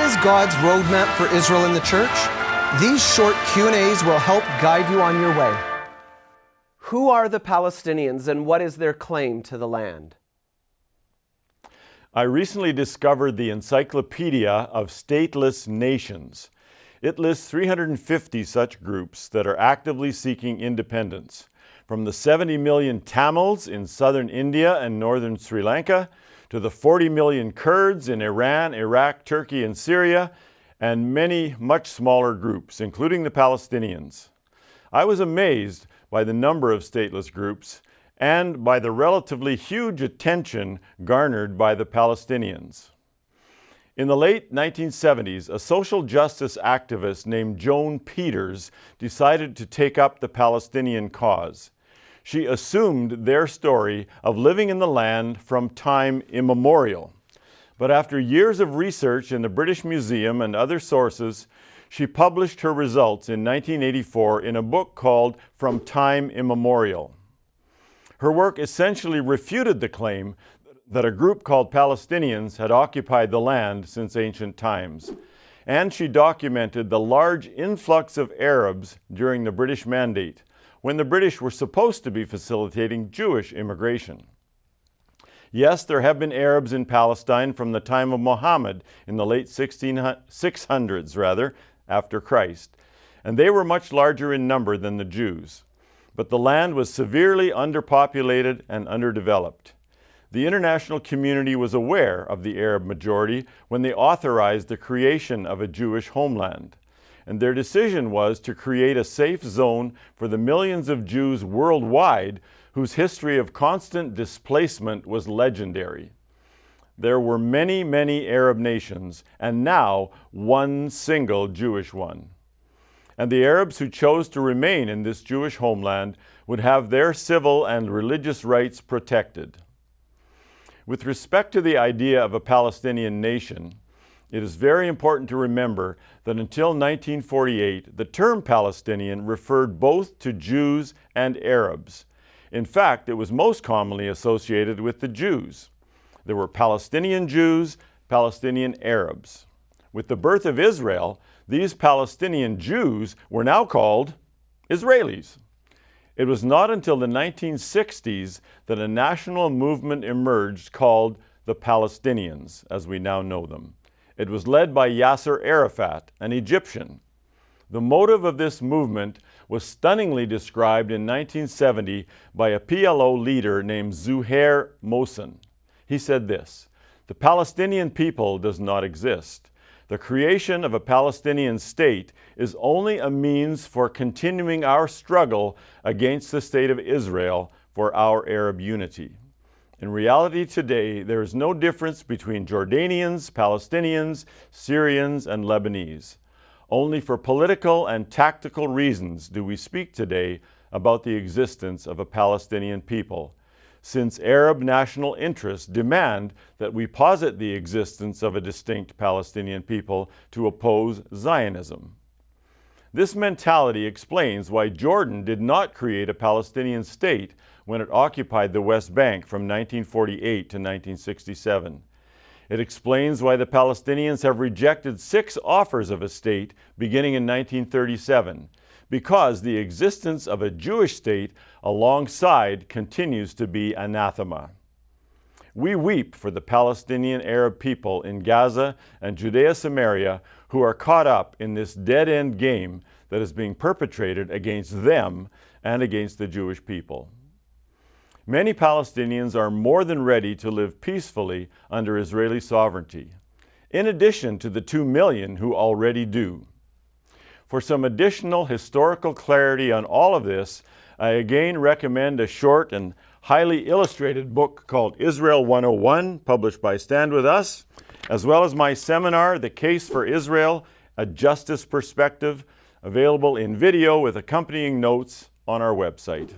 is God's roadmap for Israel and the church? These short Q&As will help guide you on your way. Who are the Palestinians and what is their claim to the land? I recently discovered the Encyclopedia of Stateless Nations. It lists 350 such groups that are actively seeking independence, from the 70 million Tamils in southern India and northern Sri Lanka, to the 40 million Kurds in Iran, Iraq, Turkey, and Syria, and many much smaller groups, including the Palestinians. I was amazed by the number of stateless groups and by the relatively huge attention garnered by the Palestinians. In the late 1970s, a social justice activist named Joan Peters decided to take up the Palestinian cause. She assumed their story of living in the land from time immemorial. But after years of research in the British Museum and other sources, she published her results in 1984 in a book called From Time Immemorial. Her work essentially refuted the claim that a group called Palestinians had occupied the land since ancient times. And she documented the large influx of Arabs during the British Mandate, when the British were supposed to be facilitating Jewish immigration. Yes, there have been Arabs in Palestine from the time of Muhammad in the late 600s after Christ, and they were much larger in number than the Jews. But the land was severely underpopulated and underdeveloped. The international community was aware of the Arab majority when they authorized the creation of a Jewish homeland. And their decision was to create a safe zone for the millions of Jews worldwide whose history of constant displacement was legendary. There were many, many Arab nations, and now one single Jewish one. And the Arabs who chose to remain in this Jewish homeland would have their civil and religious rights protected. With respect to the idea of a Palestinian nation, it is very important to remember that until 1948, the term Palestinian referred both to Jews and Arabs. In fact, it was most commonly associated with the Jews. There were Palestinian Jews, Palestinian Arabs. With the birth of Israel, these Palestinian Jews were now called Israelis. It was not until the 1960s that a national movement emerged called the Palestinians, as we now know them. It was led by Yasser Arafat, an Egyptian. The motive of this movement was stunningly described in 1970 by a PLO leader named Zuhair Mohsen. He said this: "The Palestinian people does not exist. The creation of a Palestinian state is only a means for continuing our struggle against the state of Israel for our Arab unity. In reality today, there is no difference between Jordanians, Palestinians, Syrians, and Lebanese. Only for political and tactical reasons do we speak today about the existence of a Palestinian people, since Arab national interests demand that we posit the existence of a distinct Palestinian people to oppose Zionism. This mentality explains why Jordan did not create a Palestinian state when it occupied the West Bank from 1948 to 1967. It explains why the Palestinians have rejected 6 offers of a state beginning in 1937, because the existence of a Jewish state alongside continues to be anathema. We weep for the Palestinian Arab people in Gaza and Judea-Samaria who are caught up in this dead-end game that is being perpetrated against them and against the Jewish people. Many Palestinians are more than ready to live peacefully under Israeli sovereignty, in addition to the 2 million who already do. For some additional historical clarity on all of this, I again recommend a short and highly illustrated book called Israel 101, published by Stand With Us, as well as my seminar, The Case for Israel, A Justice Perspective, available in video with accompanying notes on our website.